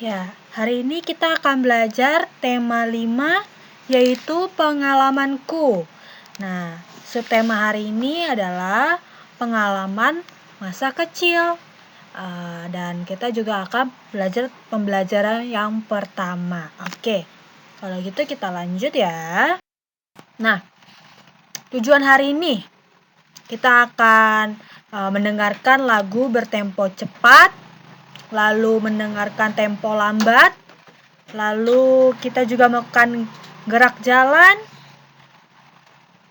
Ya, hari ini kita akan belajar tema 5 yaitu pengalamanku. Nah, subtema hari ini adalah pengalaman masa kecil. Dan kita juga akan belajar pembelajaran yang pertama. Oke, kalau gitu kita lanjut ya. Nah, tujuan hari ini kita akan mendengarkan lagu bertempo cepat, lalu mendengarkan tempo lambat, lalu kita juga melakukan gerak jalan,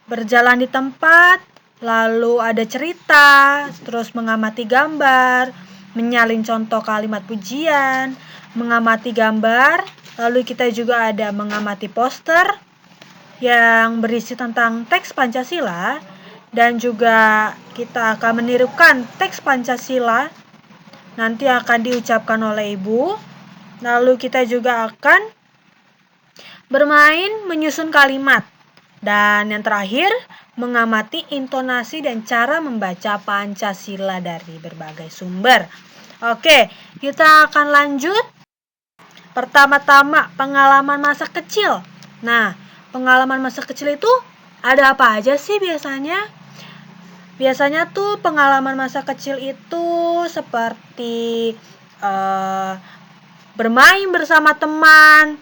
berjalan di tempat, lalu ada cerita, terus mengamati gambar, menyalin contoh kalimat pujian, mengamati gambar, lalu kita juga ada mengamati poster yang berisi tentang teks Pancasila, dan juga kita akan menirukan teks Pancasila nanti akan diucapkan oleh ibu. Lalu kita juga akan bermain menyusun kalimat. Dan yang terakhir, mengamati intonasi dan cara membaca Pancasila dari berbagai sumber. Oke, kita akan lanjut. Pertama-tama, pengalaman masa kecil. Nah, pengalaman masa kecil itu ada apa aja sih biasanya? Biasanya tuh pengalaman masa kecil itu seperti bermain bersama teman,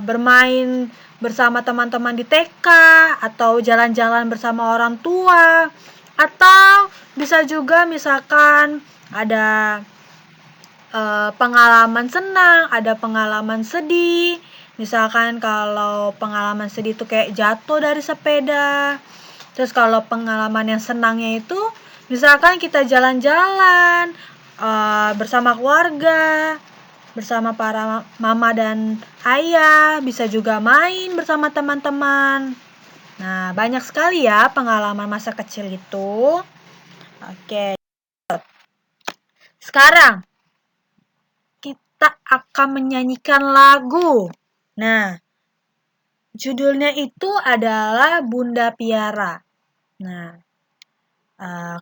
bermain bersama teman-teman di TK, atau jalan-jalan bersama orang tua, atau bisa juga misalkan ada pengalaman senang, ada pengalaman sedih. Misalkan kalau pengalaman sedih itu kayak jatuh dari sepeda. Terus kalau pengalaman yang senangnya itu misalkan kita jalan-jalan bersama keluarga, bersama para mama dan ayah, bisa juga main bersama teman-teman. Nah, banyak sekali ya pengalaman masa kecil itu. Oke. Sekarang kita akan menyanyikan lagu. Nah, judulnya itu adalah Bunda Piara. Nah,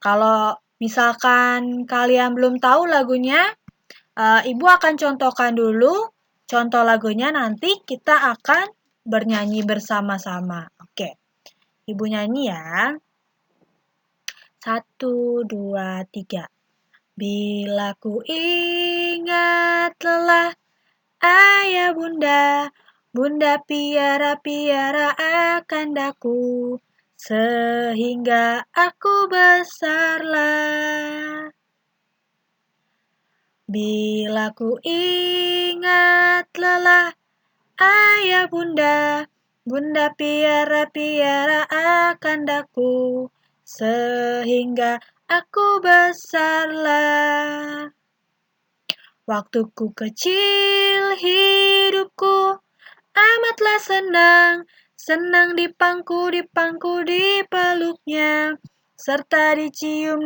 kalau misalkan kalian belum tahu lagunya, Ibu akan contohkan dulu contoh lagunya, nanti kita akan bernyanyi bersama-sama. Oke, Ibu nyanyi ya. 1, 2, 3. Bila ku ingat lelah ayah bunda, bunda piara-piara akan daku, sehingga aku besarlah. Bila ku ingat lelah ayah bunda, bunda piara-piara akan daku, sehingga aku besarlah. Waktuku kecil hidupku amatlah senang, senang dipangku di peluknya, serta dicium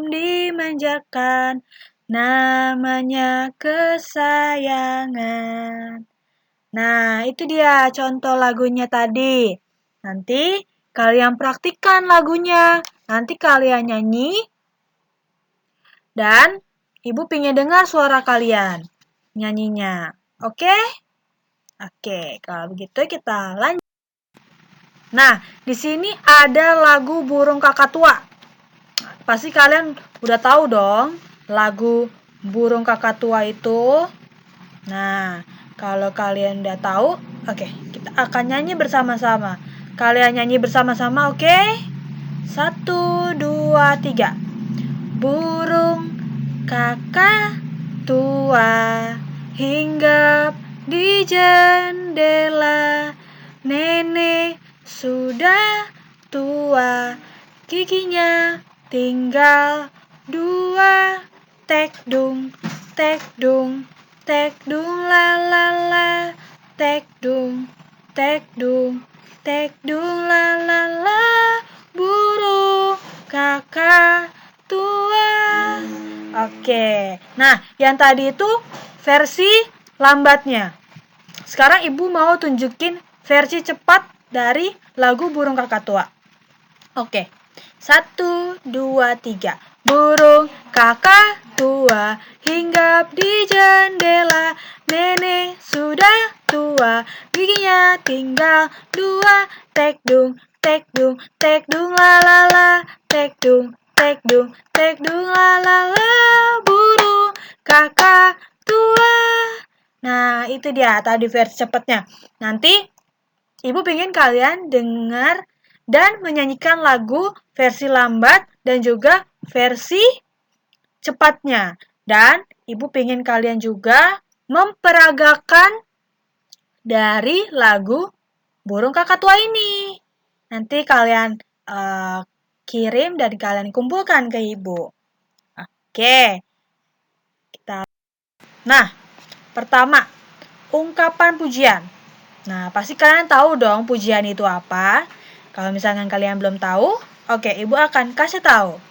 dimanjakan, namanya kesayangan. Nah, itu dia contoh lagunya tadi. Nanti kalian praktikkan lagunya, nanti kalian nyanyi, dan Ibu pengen dengar suara kalian nyanyinya. Oke? Oke, kalau begitu kita lanjut. Nah, di sini ada lagu Burung Kakatua. Pasti kalian udah tahu dong lagu Burung Kakatua itu. Nah, kalau kalian udah tahu, oke, kita akan nyanyi bersama-sama. Kalian nyanyi bersama-sama, oke? 1, 2, 3. Burung Kakatua hinggap di jendela, nenek sudah tua, giginya tinggal 2, tek dung la la la, tek dung la la la, burung Kakatua. Oke, nah yang tadi itu versi lambatnya. Sekarang Ibu mau tunjukin versi cepat dari lagu Burung Kakatua. Oke, 1, 2, 3. Burung kakak tua hinggap di jendela. Nenek sudah tua, giginya tinggal dua. Tek dung, la la la. Tek dung, la la la. Burung kakak tua. Nah, itu dia tadi versi cepatnya. Nanti Ibu pengen kalian dengar dan menyanyikan lagu versi lambat dan juga versi cepatnya. Dan Ibu pengen kalian juga memperagakan dari lagu Burung Kakak Tua ini. Nanti kalian kirim dan kalian kumpulkan ke Ibu. Oke. Nah, pertama, ungkapan pujian. Nah, pasti kalian tahu dong pujian itu apa. Kalau misalkan kalian belum tahu, oke, Ibu akan kasih tahu.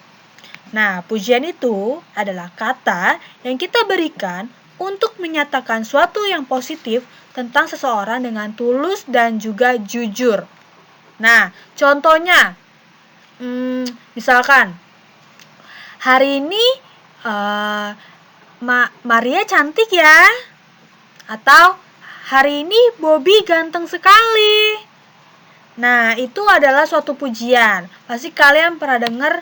Nah, pujian itu adalah kata yang kita berikan untuk menyatakan suatu yang positif tentang seseorang dengan tulus dan juga jujur. Nah, contohnya, misalkan, hari ini Maria cantik ya. Atau, hari ini Bobby ganteng sekali. Nah, itu adalah suatu pujian. Pasti kalian pernah dengar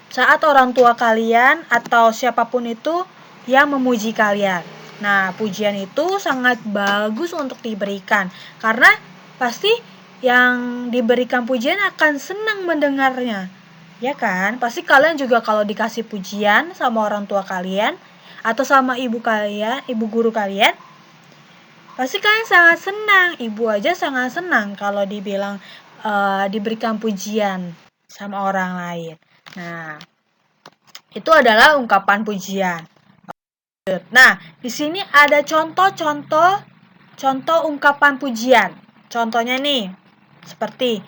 saat orang tua kalian atau siapapun itu yang memuji kalian. Nah, pujian itu sangat bagus untuk diberikan. Karena pasti yang diberikan pujian akan senang mendengarnya. Ya kan? Pasti kalian juga kalau dikasih pujian sama orang tua kalian atau sama ibu kalian, ibu guru kalian, pasti kalian sangat senang. Ibu aja sangat senang kalau dibilang diberikan pujian sama orang lain. Nah, itu adalah ungkapan pujian. Nah, di sini ada contoh ungkapan pujian. Contohnya nih, seperti,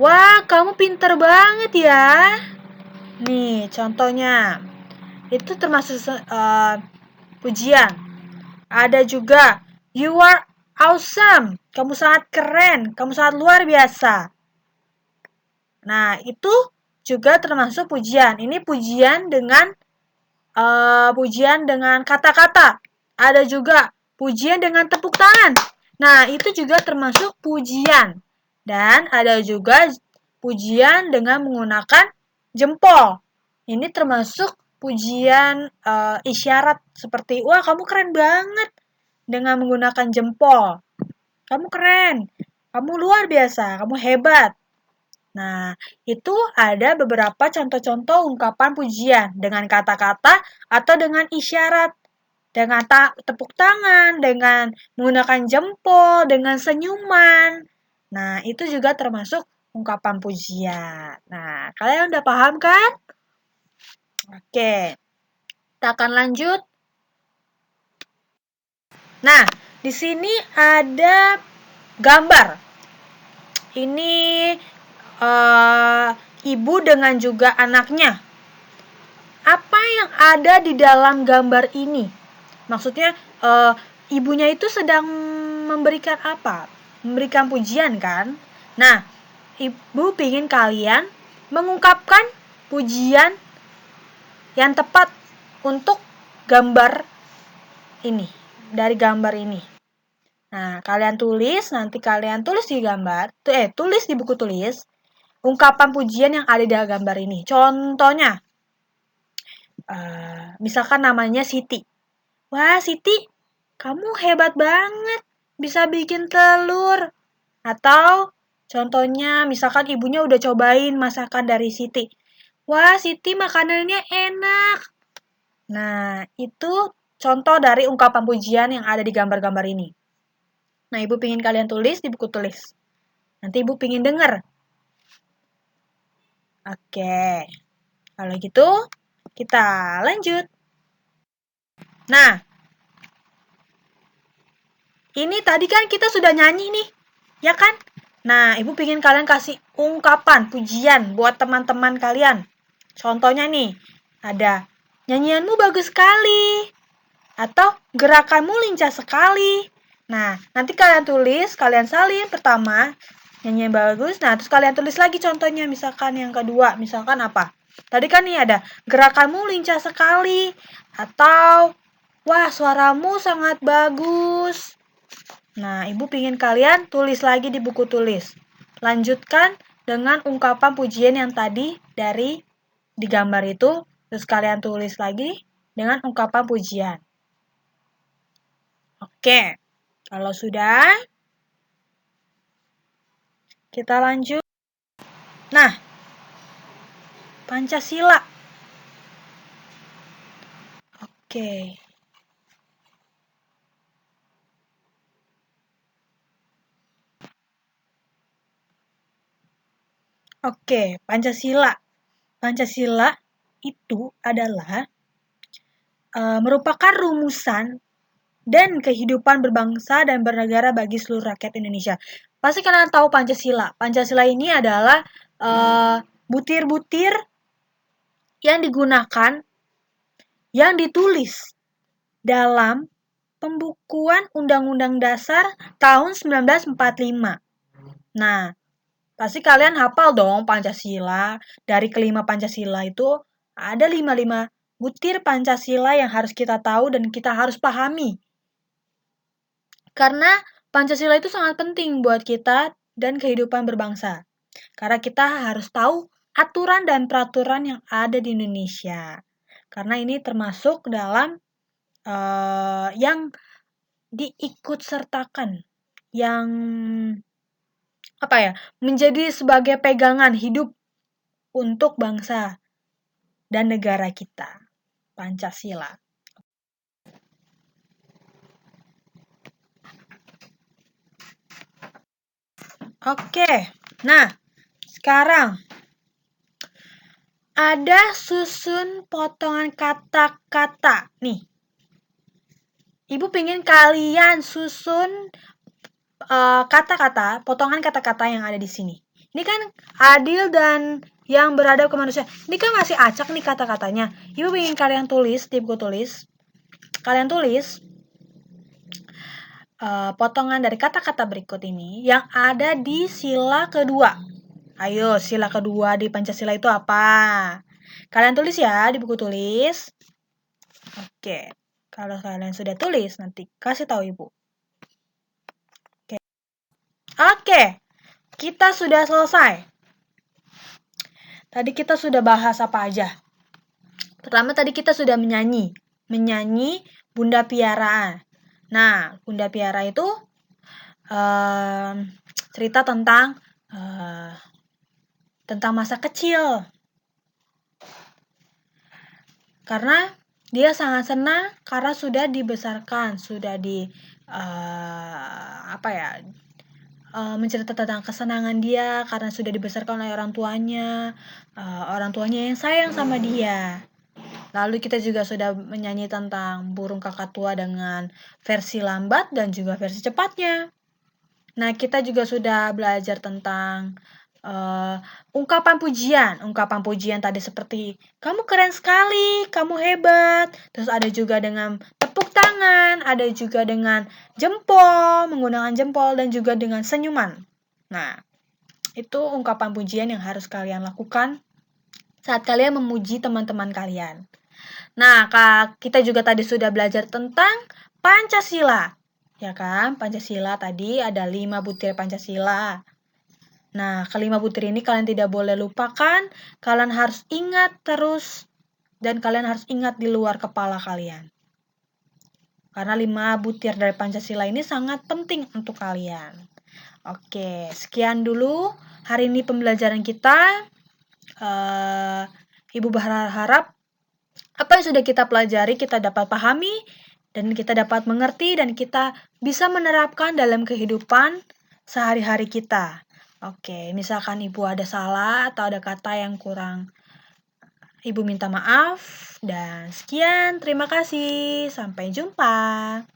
wah, kamu pinter banget ya. Nih, contohnya. Itu termasuk pujian. Ada juga, you are awesome. Kamu sangat keren. Kamu sangat luar biasa. Nah, itu juga termasuk pujian. Ini pujian dengan kata-kata. Ada juga pujian dengan tepuk tangan. Nah, itu juga termasuk pujian. Dan ada juga pujian dengan menggunakan jempol. Ini termasuk pujian isyarat seperti, wah kamu keren banget dengan menggunakan jempol. Kamu keren, kamu luar biasa, kamu hebat. Nah, itu ada beberapa contoh-contoh ungkapan pujian dengan kata-kata atau dengan isyarat. Dengan tepuk tangan, dengan menggunakan jempol, dengan senyuman. Nah, itu juga termasuk ungkapan pujian. Nah, kalian udah paham kan? Oke, kita akan lanjut. Nah, di sini ada gambar. Ini ibu dengan juga anaknya. Apa yang ada di dalam gambar ini? Maksudnya ibunya itu sedang memberikan apa? Memberikan pujian kan? Nah, ibu ingin kalian mengungkapkan pujian yang tepat untuk gambar ini, dari gambar ini. Nah, kalian tulis, nanti kalian tulis di gambar, tulis di buku tulis, ungkapan pujian yang ada di gambar ini. Contohnya, misalkan namanya Siti. Wah, Siti, kamu hebat banget, bisa bikin telur. Atau, contohnya, misalkan ibunya udah cobain masakan dari Siti. Wah, Siti makanannya enak. Nah, itu contoh dari ungkapan pujian yang ada di gambar-gambar ini. Nah, ibu pingin kalian tulis di buku tulis. Nanti ibu pingin denger. Oke. Kalau gitu, kita lanjut. Nah, ini tadi kan kita sudah nyanyi nih, ya kan? Nah, ibu pingin kalian kasih ungkapan pujian buat teman-teman kalian. Contohnya nih, ada nyanyianmu bagus sekali. Atau gerakanmu lincah sekali. Nah, nanti kalian tulis, kalian salin pertama, nyanyian bagus. Nah, terus kalian tulis lagi contohnya, misalkan yang kedua, misalkan apa? Tadi kan nih ada gerakanmu lincah sekali atau wah suaramu sangat bagus. Nah, Ibu ingin kalian tulis lagi di buku tulis. Lanjutkan dengan ungkapan pujian yang tadi dari di gambar itu, terus kalian tulis lagi dengan ungkapan pujian. Oke, kalau sudah, kita lanjut. Nah, Pancasila. Oke. Oke, Pancasila. Pancasila itu adalah merupakan rumusan dan kehidupan berbangsa dan bernegara bagi seluruh rakyat Indonesia. Pasti kalian tahu Pancasila. Pancasila ini adalah butir-butir yang digunakan, yang ditulis dalam pembukuan Undang-Undang Dasar tahun 1945. Nah, pasti kalian hafal dong Pancasila. Dari kelima Pancasila itu ada 5 butir Pancasila yang harus kita tahu dan kita harus pahami. Karena Pancasila itu sangat penting buat kita dan kehidupan berbangsa. Karena kita harus tahu aturan dan peraturan yang ada di Indonesia. Karena ini termasuk dalam yang diikut sertakan, yang menjadi sebagai pegangan hidup untuk bangsa dan negara kita. Pancasila. Oke, nah sekarang ada susun potongan kata-kata. Nih, Ibu pengen kalian susun kata-kata, potongan kata-kata yang ada di sini. Ini kan adil dan yang beradab kemanusiaan. Ini kan masih acak nih kata-katanya. Ibu pengen kalian tulis di buku tulis. Kalian tulis potongan dari kata-kata berikut ini yang ada di sila kedua. Ayo, sila kedua di Pancasila itu apa? Kalian tulis ya di buku tulis. Oke, kalau kalian sudah tulis, nanti kasih tahu Ibu. Oke, kita sudah selesai. Tadi kita sudah bahas apa aja? Pertama tadi kita sudah menyanyi Bunda Piara. Nah, Bunda Piara itu cerita tentang masa kecil. Karena dia sangat senang karena sudah dibesarkan, sudah mencerita tentang kesenangan dia karena sudah dibesarkan oleh orang tuanya yang sayang sama dia. Lalu kita juga sudah menyanyi tentang burung kakak tua dengan versi lambat dan juga versi cepatnya. Nah, kita juga sudah belajar tentang ungkapan pujian tadi seperti kamu keren sekali, kamu hebat. Terus ada juga dengan tepuk tangan, ada juga dengan jempol, menggunakan jempol dan juga dengan senyuman. Nah, itu ungkapan pujian yang harus kalian lakukan saat kalian memuji teman-teman kalian. Nah, kita juga tadi sudah belajar tentang Pancasila. Ya kan? Pancasila tadi ada 5 butir Pancasila. Nah, kelima butir ini kalian tidak boleh lupakan. Kalian harus ingat terus. Dan kalian harus ingat di luar kepala kalian. Karena 5 butir dari Pancasila ini sangat penting untuk kalian. Oke, sekian dulu hari ini pembelajaran kita. Ibu berharap apa yang sudah kita pelajari kita dapat pahami dan kita dapat mengerti dan kita bisa menerapkan dalam kehidupan sehari-hari kita. Oke, misalkan Ibu ada salah atau ada kata yang kurang, Ibu minta maaf dan sekian, terima kasih, sampai jumpa.